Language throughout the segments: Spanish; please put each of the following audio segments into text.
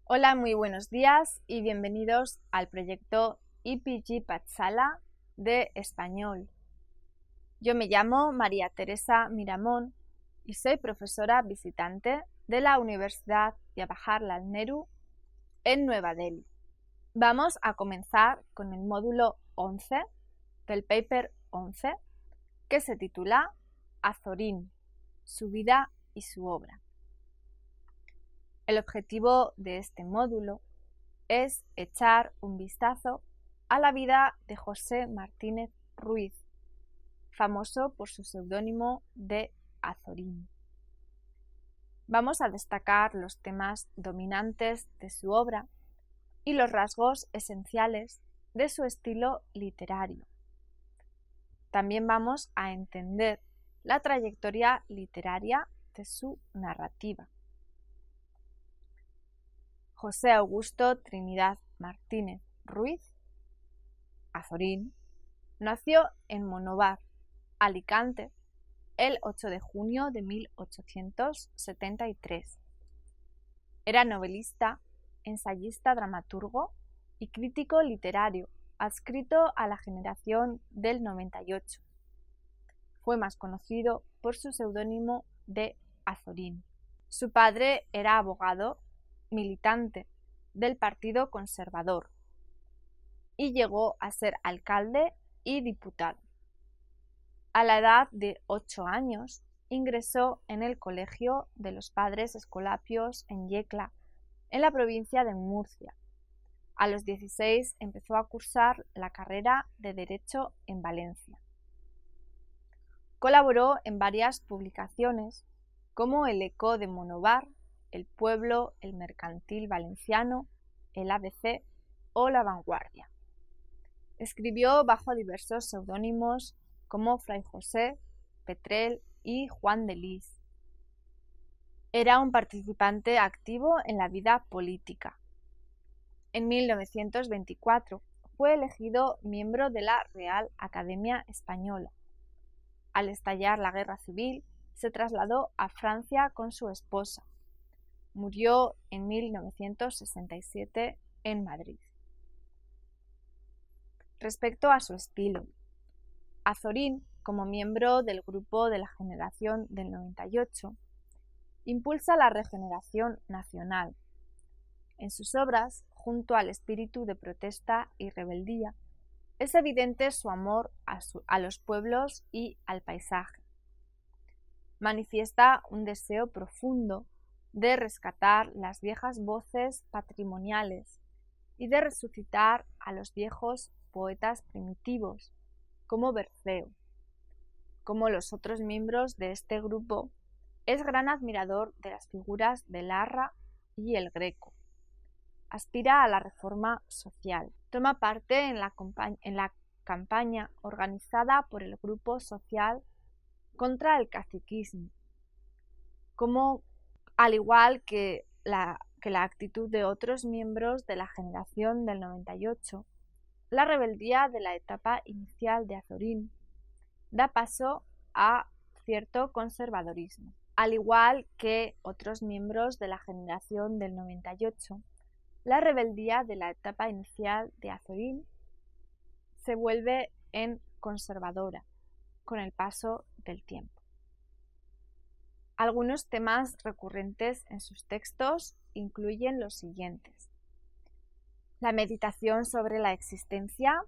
Hola, muy buenos días y bienvenidos al proyecto IPG Patsala de Español. Yo me llamo María Teresa Miramón y soy profesora visitante de la Universidad Jawaharlal Nehru en Nueva Delhi. Vamos a comenzar con el módulo 11 del paper 11 que se titula Azorín, su vida y su obra. El objetivo de este módulo es echar un vistazo a la vida de José Martínez Ruiz, famoso por su seudónimo de Azorín. Vamos a destacar los temas dominantes de su obra y los rasgos esenciales de su estilo literario. También vamos a entender la trayectoria literaria de su narrativa. José Augusto Trinidad Martínez Ruiz, Azorín, nació en Monóvar, Alicante, el 8 de junio de 1873. Era novelista, ensayista, dramaturgo y crítico literario, adscrito a la generación del 98. Fue más conocido por su seudónimo de Azorín. Su padre era abogado, militante del Partido Conservador y llegó a ser alcalde y diputado. A la edad de 8 años ingresó en el Colegio de los Padres Escolapios en Yecla, en la provincia de Murcia. A los 16 empezó a cursar la carrera de Derecho en Valencia. Colaboró en varias publicaciones como El Eco de Monóvar, El Pueblo, El Mercantil Valenciano, El ABC o La Vanguardia. Escribió bajo diversos seudónimos como Fray José, Petrel y Juan de Lis. Era un participante activo en la vida política. En 1924 fue elegido miembro de la Real Academia Española. Al estallar la Guerra Civil, se trasladó a Francia con su esposa. Murió en 1967 en Madrid. Respecto a su estilo, Azorín, como miembro del grupo de la generación del 98, impulsa la regeneración nacional. En sus obras, junto al espíritu de protesta y rebeldía, es evidente su amor a los pueblos y al paisaje. Manifiesta un deseo profundo de rescatar las viejas voces patrimoniales y de resucitar a los viejos poetas primitivos, como Berceo. Como los otros miembros de este grupo, es gran admirador de las figuras de Larra y el Greco. Aspira a la reforma social. Toma parte en la campaña organizada por el Grupo Social contra el caciquismo, al igual que la actitud de otros miembros de la generación del 98, la rebeldía de la etapa inicial de Azorín da paso a cierto conservadorismo. Al igual que otros miembros de la generación del 98, la rebeldía de la etapa inicial de Azorín se vuelve en conservadora con el paso del tiempo. Algunos temas recurrentes en sus textos incluyen los siguientes: la meditación sobre la existencia,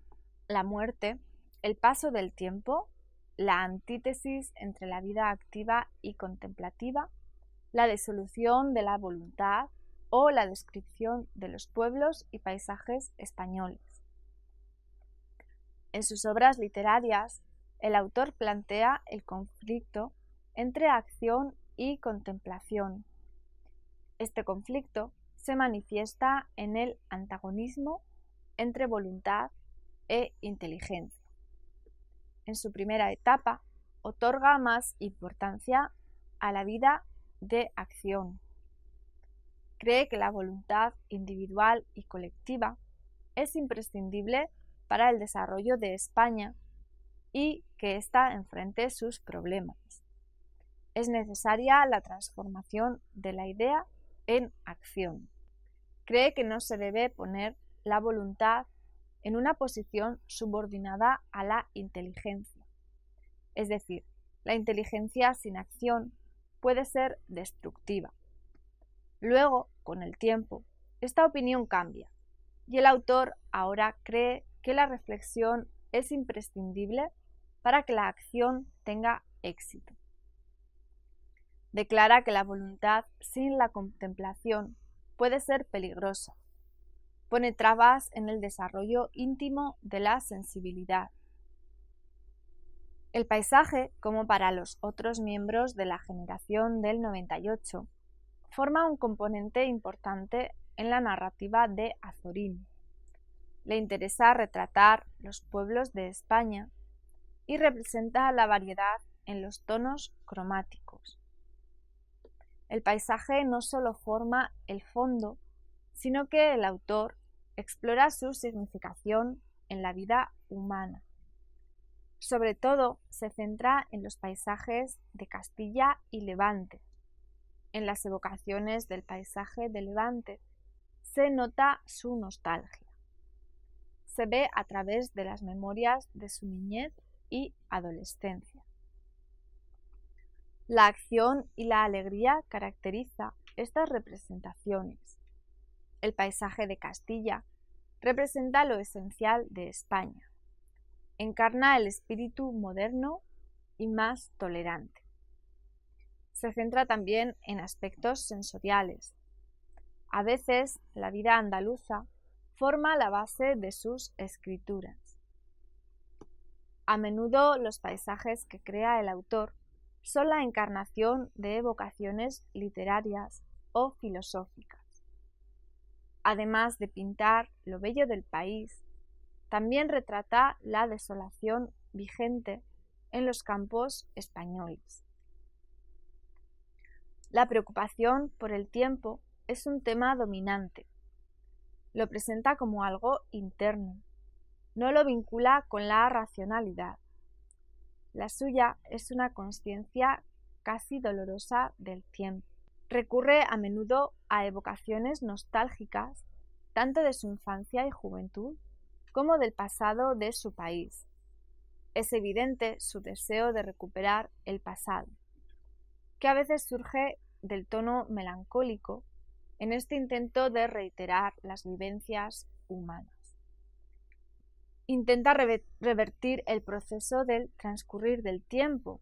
la muerte, el paso del tiempo, la antítesis entre la vida activa y contemplativa, la disolución de la voluntad o la descripción de los pueblos y paisajes españoles. En sus obras literarias, el autor plantea el conflicto entre acción y contemplación. Este conflicto se manifiesta en el antagonismo entre voluntad e inteligencia. En su primera etapa, otorga más importancia a la vida de acción. Cree que la voluntad individual y colectiva es imprescindible para el desarrollo de España y que ésta enfrente sus problemas. Es necesaria la transformación de la idea en acción. cree que no se debe poner la voluntad en una posición subordinada a la inteligencia. Es decir, la inteligencia sin acción puede ser destructiva. Luego, con el tiempo, esta opinión cambia y el autor ahora cree que la reflexión es imprescindible para que la acción tenga éxito. Declara que la voluntad sin la contemplación puede ser peligrosa. Pone trabas en el desarrollo íntimo de la sensibilidad. El paisaje, como para los otros miembros de la generación del 98, forma un componente importante en la narrativa de Azorín. Le interesa retratar los pueblos de España y representa la variedad en los tonos cromáticos. El paisaje no solo forma el fondo, sino que el autor explora su significación en la vida humana. Sobre todo se centra en los paisajes de Castilla y Levante. En las evocaciones del paisaje de Levante se nota su nostalgia. Se ve a través de las memorias de su niñez y adolescencia. La acción y la alegría caracteriza estas representaciones. El paisaje de Castilla representa lo esencial de España. Encarna el espíritu moderno y más tolerante. Se centra también en aspectos sensoriales. A veces, la vida andaluza forma la base de sus escrituras. A menudo los paisajes que crea el autor son la encarnación de evocaciones literarias o filosóficas. Además de pintar lo bello del país, también retrata la desolación vigente en los campos españoles. La preocupación por el tiempo es un tema dominante. Lo presenta como algo interno, no lo vincula con la racionalidad. La suya es una consciencia casi dolorosa del tiempo. Recurre a menudo a evocaciones nostálgicas, tanto de su infancia y juventud, como del pasado de su país. Es evidente su deseo de recuperar el pasado, que a veces surge del tono melancólico en este intento de reiterar las vivencias humanas. Intenta revertir el proceso del transcurrir del tiempo.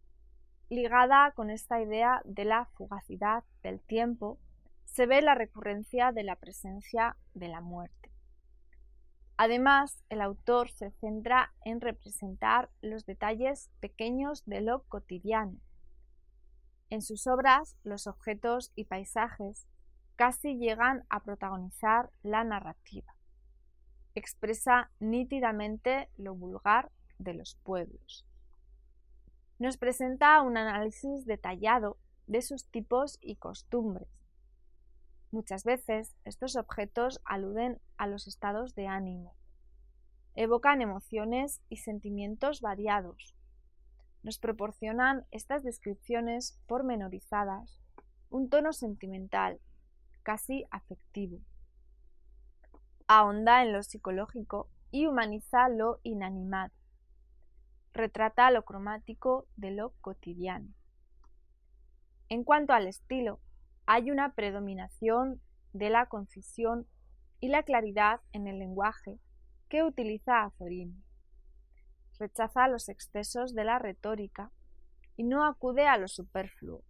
Ligada con esta idea de la fugacidad del tiempo, se ve la recurrencia de la presencia de la muerte. Además, el autor se centra en representar los detalles pequeños de lo cotidiano. En sus obras, los objetos y paisajes casi llegan a protagonizar la narrativa. Expresa nítidamente lo vulgar de los pueblos. Nos presenta un análisis detallado de sus tipos y costumbres. Muchas veces estos objetos aluden a los estados de ánimo. Evocan emociones y sentimientos variados. Nos proporcionan estas descripciones pormenorizadas un tono sentimental, casi afectivo. Ahonda en lo psicológico y humaniza lo inanimado. Retrata lo cromático de lo cotidiano. En cuanto al estilo, hay una predominación de la concisión y la claridad en el lenguaje que utiliza Azorín. Rechaza los excesos de la retórica y no acude a lo superfluo.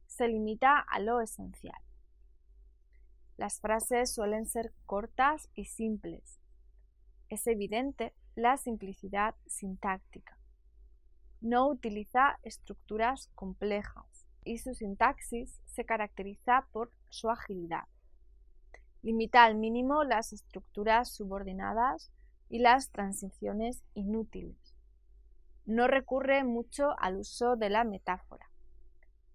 Se limita a lo esencial. Las frases suelen ser cortas y simples. Es evidente la simplicidad sintáctica. No utiliza estructuras complejas y su sintaxis se caracteriza por su agilidad. Limita al mínimo las estructuras subordinadas y las transiciones inútiles. No recurre mucho al uso de la metáfora.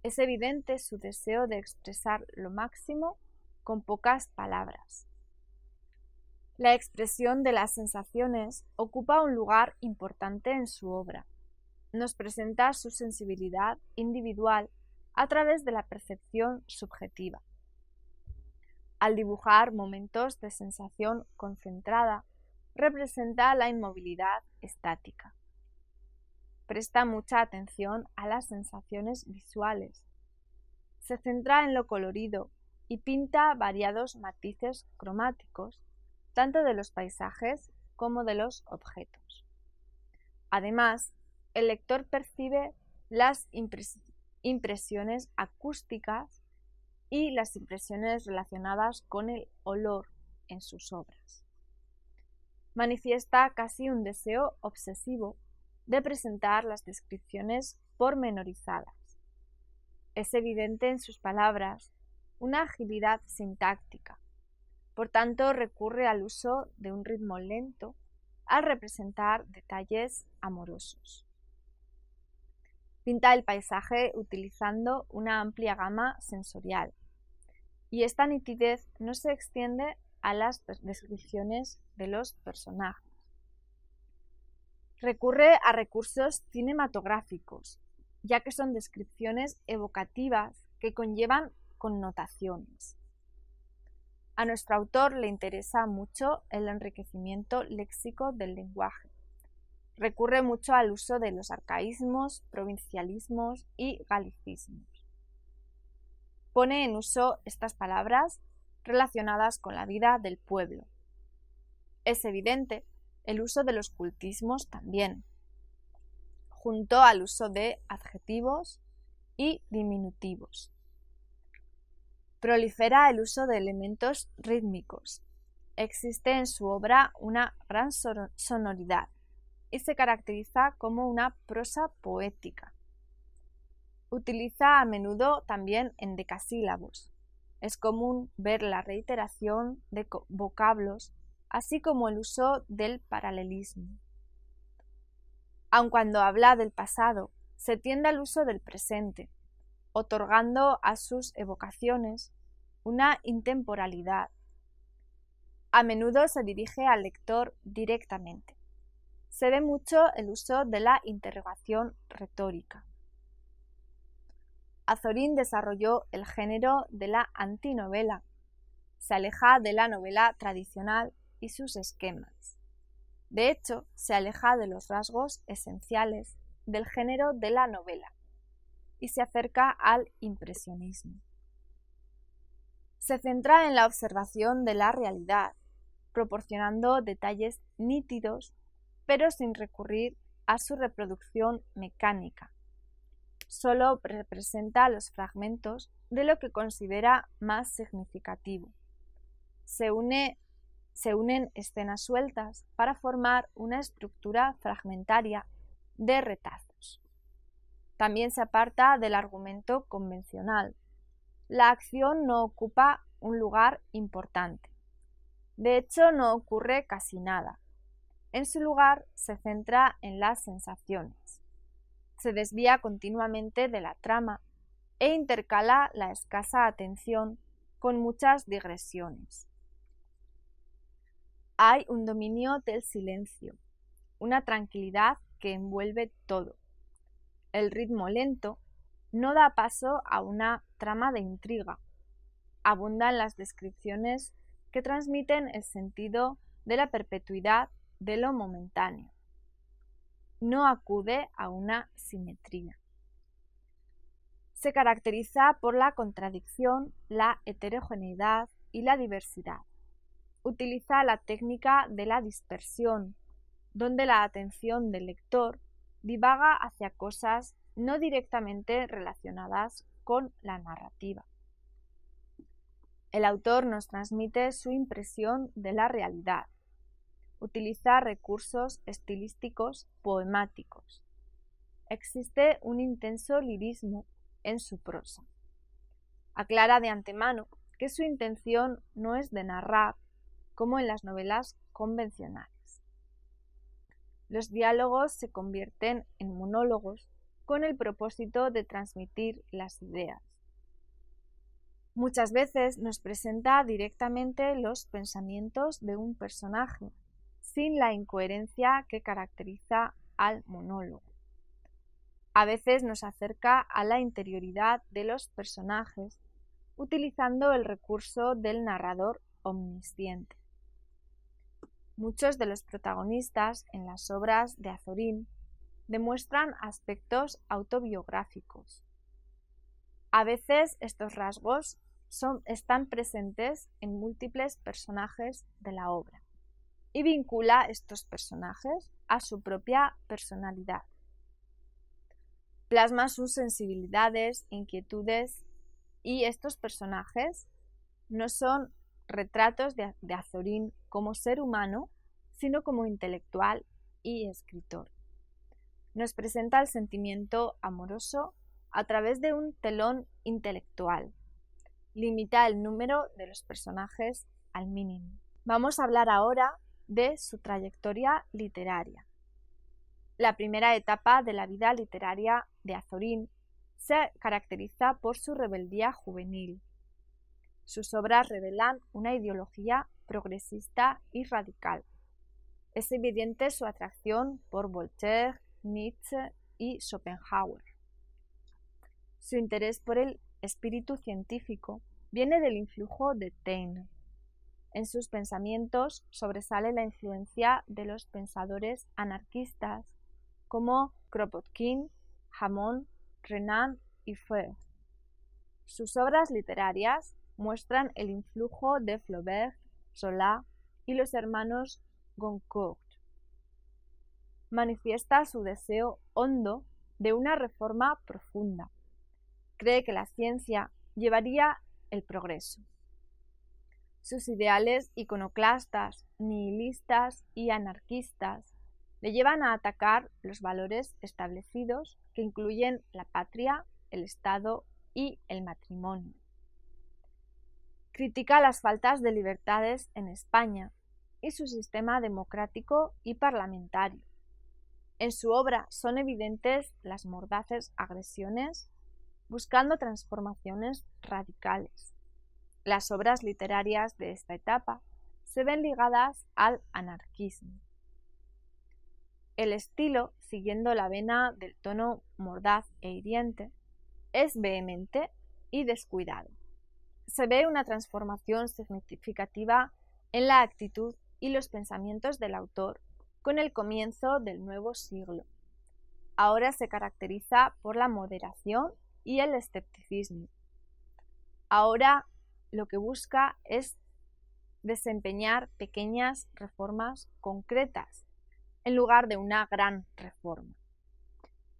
Es evidente su deseo de expresar lo máximo con pocas palabras. La expresión de las sensaciones ocupa un lugar importante en su obra. Nos presenta su sensibilidad individual a través de la percepción subjetiva. Al dibujar momentos de sensación concentrada, representa la inmovilidad estática. Presta mucha atención a las sensaciones visuales. Se centra en lo colorido y pinta variados matices cromáticos, tanto de los paisajes como de los objetos. Además, el lector percibe las impresiones acústicas y las impresiones relacionadas con el olor en sus obras. Manifiesta casi un deseo obsesivo de presentar las descripciones pormenorizadas. Es evidente en sus palabras una agilidad sintáctica. Por tanto, recurre al uso de un ritmo lento al representar detalles amorosos. Pinta el paisaje utilizando una amplia gama sensorial, y esta nitidez no se extiende a las descripciones de los personajes. Recurre a recursos cinematográficos, ya que son descripciones evocativas que conllevan connotaciones. A nuestro autor le interesa mucho el enriquecimiento léxico del lenguaje. Recurre mucho al uso de los arcaísmos, provincialismos y galicismos. Pone en uso estas palabras relacionadas con la vida del pueblo. Es evidente el uso de los cultismos también, junto al uso de adjetivos y diminutivos. Prolifera el uso de elementos rítmicos. Existe en su obra una gran sonoridad y se caracteriza como una prosa poética. Utiliza a menudo también endecasílabos. Es común ver la reiteración de vocablos, así como el uso del paralelismo. Aun cuando habla del pasado, se tiende al uso del presente, otorgando a sus evocaciones una intemporalidad. A menudo se dirige al lector directamente. Se ve mucho el uso de la interrogación retórica. Azorín desarrolló el género de la antinovela. Se aleja de la novela tradicional y sus esquemas. De hecho, se aleja de los rasgos esenciales del género de la novela y se acerca al impresionismo. Se centra en la observación de la realidad, proporcionando detalles nítidos, pero sin recurrir a su reproducción mecánica. Solo representa los fragmentos de lo que considera más significativo. Se unen escenas sueltas para formar una estructura fragmentaria de retazos. También se aparta del argumento convencional. La acción no ocupa un lugar importante. De hecho, no ocurre casi nada. En su lugar, se centra en las sensaciones. Se desvía continuamente de la trama e intercala la escasa atención con muchas digresiones. Hay un dominio del silencio, una tranquilidad que envuelve todo. El ritmo lento no da paso a una trama de intriga. Abundan las descripciones que transmiten el sentido de la perpetuidad de lo momentáneo. No acude a una simetría. Se caracteriza por la contradicción, la heterogeneidad y la diversidad. Utiliza la técnica de la dispersión, donde la atención del lector divaga hacia cosas no directamente relacionadas con la narrativa. El autor nos transmite su impresión de la realidad. Utiliza recursos estilísticos poemáticos. Existe un intenso lirismo en su prosa. Aclara de antemano que su intención no es de narrar, como en las novelas convencionales. Los diálogos se convierten en monólogos con el propósito de transmitir las ideas. Muchas veces nos presenta directamente los pensamientos de un personaje, sin la incoherencia que caracteriza al monólogo. A veces nos acerca a la interioridad de los personajes, utilizando el recurso del narrador omnisciente. Muchos de los protagonistas en las obras de Azorín demuestran aspectos autobiográficos. A veces estos rasgos están presentes en múltiples personajes de la obra y vincula estos personajes a su propia personalidad. Plasma sus sensibilidades, inquietudes, y estos personajes no son retratos de Azorín como ser humano, sino como intelectual y escritor. Nos presenta el sentimiento amoroso a través de un telón intelectual. Limita el número de los personajes al mínimo. Vamos a hablar ahora de su trayectoria literaria. La primera etapa de la vida literaria de Azorín se caracteriza por su rebeldía juvenil. Sus obras revelan una ideología progresista y radical. Es evidente su atracción por Voltaire, Nietzsche y Schopenhauer. Su interés por el espíritu científico viene del influjo de Taine. En sus pensamientos sobresale la influencia de los pensadores anarquistas como Kropotkin, Hamon, Renan y Freud. Sus obras literarias muestran el influjo de Flaubert, Zola y los hermanos Goncourt. Manifiesta su deseo hondo de una reforma profunda. Cree que la ciencia llevaría el progreso. Sus ideales iconoclastas, nihilistas y anarquistas le llevan a atacar los valores establecidos que incluyen la patria, el Estado y el matrimonio. Critica las faltas de libertades en España y su sistema democrático y parlamentario. En su obra son evidentes las mordaces agresiones, buscando transformaciones radicales. Las obras literarias de esta etapa se ven ligadas al anarquismo. El estilo, siguiendo la vena del tono mordaz e hiriente, es vehemente y descuidado. Se ve una transformación significativa en la actitud y los pensamientos del autor con el comienzo del nuevo siglo. Ahora se caracteriza por la moderación y el escepticismo. Ahora lo que busca es desempeñar pequeñas reformas concretas en lugar de una gran reforma.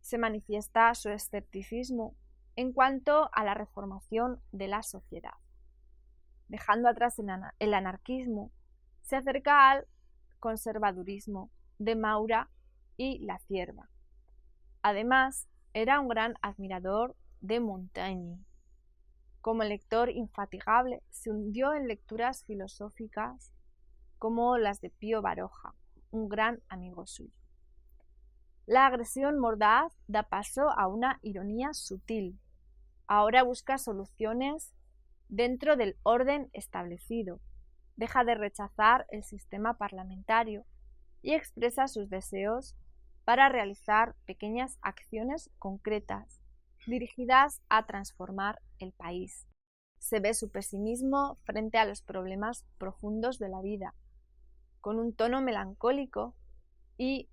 Se manifiesta su escepticismo en cuanto a la reformación de la sociedad. Dejando atrás el anarquismo, se acerca al conservadurismo de Maura y La Cierva. Además, era un gran admirador de Montaigne. Como lector infatigable, se hundió en lecturas filosóficas como las de Pío Baroja, un gran amigo suyo. La agresión mordaz da paso a una ironía sutil. Ahora busca soluciones dentro del orden establecido, deja de rechazar el sistema parlamentario y expresa sus deseos para realizar pequeñas acciones concretas dirigidas a transformar el país. Se ve su pesimismo frente a los problemas profundos de la vida, con un tono melancólico y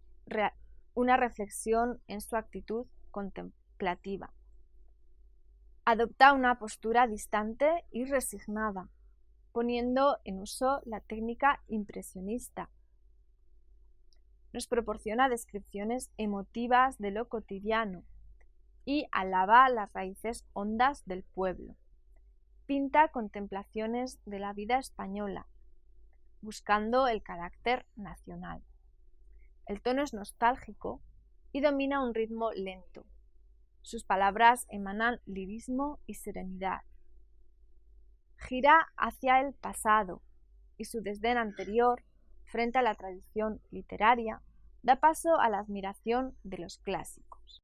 una reflexión en su actitud contemplativa. Adopta una postura distante y resignada, poniendo en uso la técnica impresionista. Nos proporciona descripciones emotivas de lo cotidiano y alaba las raíces hondas del pueblo. Pinta contemplaciones de la vida española, buscando el carácter nacional. El tono es nostálgico y domina un ritmo lento. Sus palabras emanan lirismo y serenidad. Gira hacia el pasado y su desdén anterior frente a la tradición literaria da paso a la admiración de los clásicos.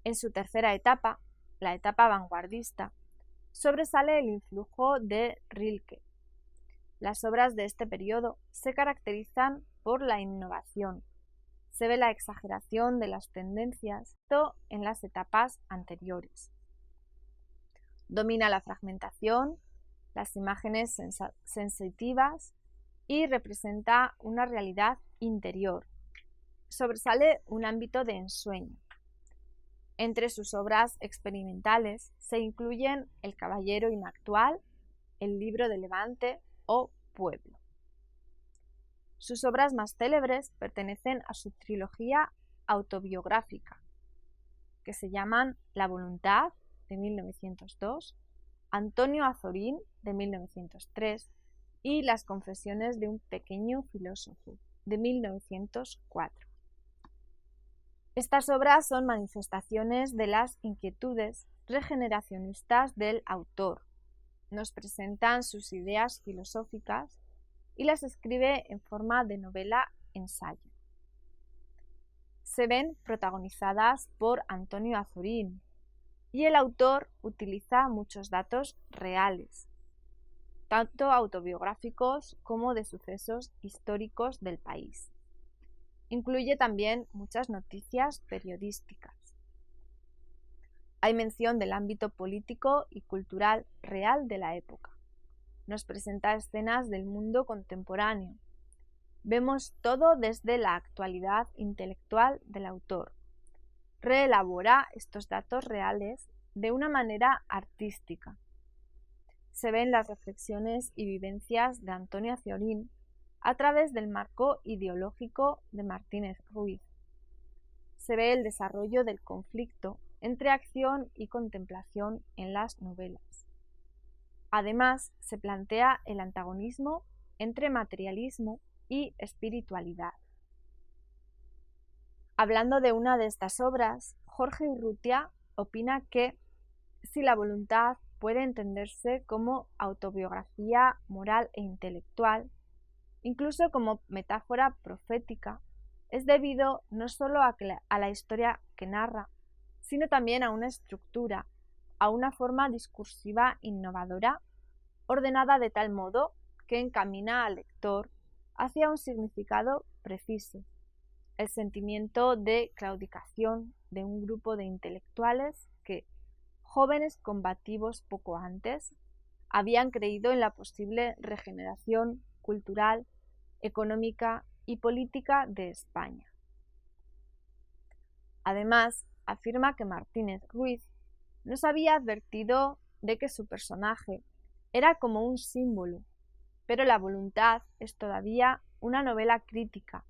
En su tercera etapa, la etapa vanguardista, sobresale el influjo de Rilke. Las obras de este periodo se caracterizan por la innovación. Se ve la exageración de las tendencias en las etapas anteriores. Domina la fragmentación, las imágenes sensitivas y representa una realidad interior. Sobresale un ámbito de ensueño. Entre sus obras experimentales se incluyen El caballero inactual, El libro de Levante o Pueblo. Sus obras más célebres pertenecen a su trilogía autobiográfica, que se llaman La voluntad, de 1902, Antonio Azorín, de 1903, y Las confesiones de un pequeño filósofo, de 1904. Estas obras son manifestaciones de las inquietudes regeneracionistas del autor. Nos presentan sus ideas filosóficas y las escribe en forma de novela-ensayo. Se ven protagonizadas por Antonio Azorín y el autor utiliza muchos datos reales, tanto autobiográficos como de sucesos históricos del país. Incluye también muchas noticias periodísticas. Hay mención del ámbito político y cultural real de la época. Nos presenta escenas del mundo contemporáneo. Vemos todo desde la actualidad intelectual del autor. Reelabora estos datos reales de una manera artística. Se ven las reflexiones y vivencias de Antonio Azorín a través del marco ideológico de Martínez Ruiz. Se ve el desarrollo del conflicto entre acción y contemplación en las novelas. Además, se plantea el antagonismo entre materialismo y espiritualidad. Hablando de una de estas obras, Jorge Urrutia opina que si la voluntad puede entenderse como autobiografía moral e intelectual, incluso como metáfora profética, es debido no solo a la historia que narra, sino también a una estructura, a una forma discursiva innovadora, ordenada de tal modo que encamina al lector hacia un significado preciso, el sentimiento de claudicación de un grupo de intelectuales que, jóvenes combativos poco antes, habían creído en la posible regeneración cultural, económica y política de España. Además, afirma que Martínez Ruiz nos había advertido de que su personaje era como un símbolo, pero La voluntad es todavía una novela crítica,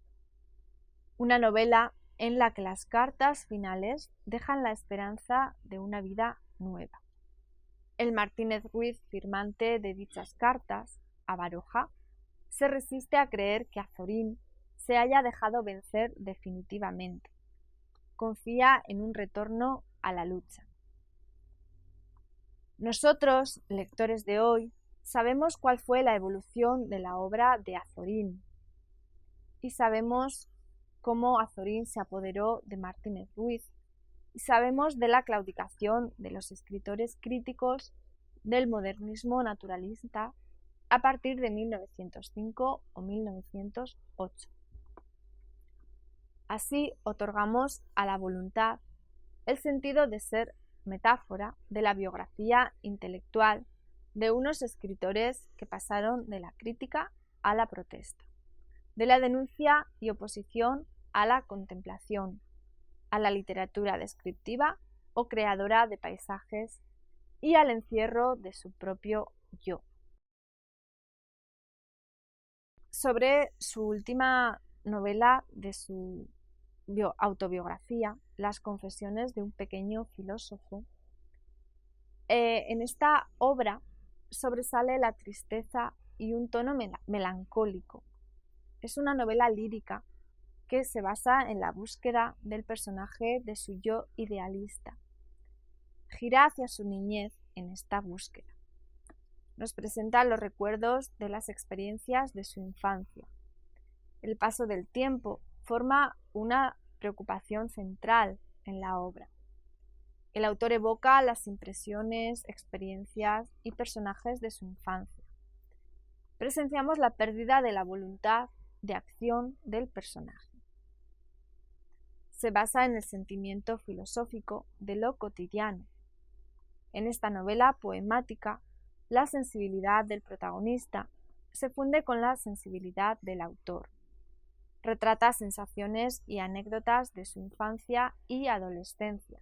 una novela en la que las cartas finales dejan la esperanza de una vida nueva. El Martínez Ruiz firmante de dichas cartas, a Baroja, se resiste a creer que Azorín se haya dejado vencer definitivamente. Confía en un retorno a la lucha. Nosotros, lectores de hoy, sabemos cuál fue la evolución de la obra de Azorín y sabemos cómo Azorín se apoderó de Martínez Ruiz y sabemos de la claudicación de los escritores críticos del modernismo naturalista a partir de 1905 o 1908. Así otorgamos a La voluntad el sentido de ser metáfora de la biografía intelectual de unos escritores que pasaron de la crítica a la protesta, de la denuncia y oposición a la contemplación, a la literatura descriptiva o creadora de paisajes y al encierro de su propio yo. Sobre su última novela de su autobiografía, Las confesiones de un pequeño filósofo, en esta obra sobresale la tristeza y un tono melancólico. Es una novela lírica que se basa en la búsqueda del personaje de su yo idealista. Gira hacia su niñez en esta búsqueda. Nos presenta los recuerdos de las experiencias de su infancia. El paso del tiempo forma una preocupación central en la obra. El autor evoca las impresiones, experiencias y personajes de su infancia. Presenciamos la pérdida de la voluntad de acción del personaje. Se basa en el sentimiento filosófico de lo cotidiano. En esta novela poemática, la sensibilidad del protagonista se funde con la sensibilidad del autor. Retrata sensaciones y anécdotas de su infancia y adolescencia.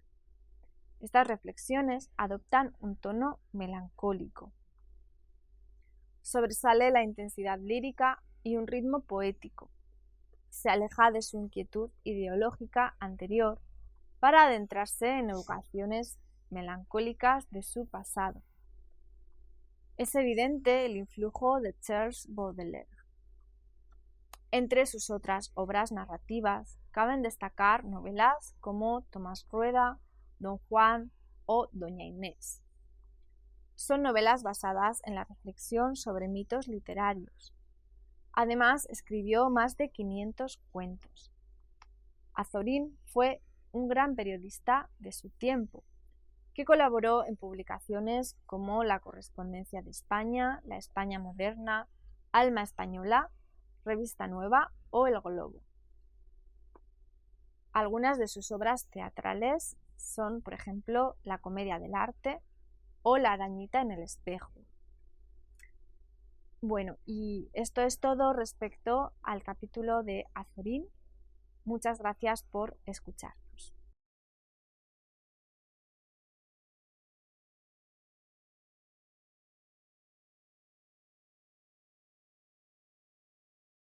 Estas reflexiones adoptan un tono melancólico. Sobresale la intensidad lírica y un ritmo poético. Se aleja de su inquietud ideológica anterior para adentrarse en evocaciones melancólicas de su pasado. Es evidente el influjo de Charles Baudelaire. Entre sus otras obras narrativas caben destacar novelas como Tomás Rueda, Don Juan o Doña Inés. Son novelas basadas en la reflexión sobre mitos literarios. Además, escribió más de 500 cuentos. Azorín fue un gran periodista de su tiempo, que colaboró en publicaciones como La Correspondencia de España, La España Moderna, Alma Española, Revista Nueva o El Globo. Algunas de sus obras teatrales son, por ejemplo, La Comedia del Arte o La Arañita en el espejo. Bueno, y esto es todo respecto al capítulo de Azorín. Muchas gracias por escuchar.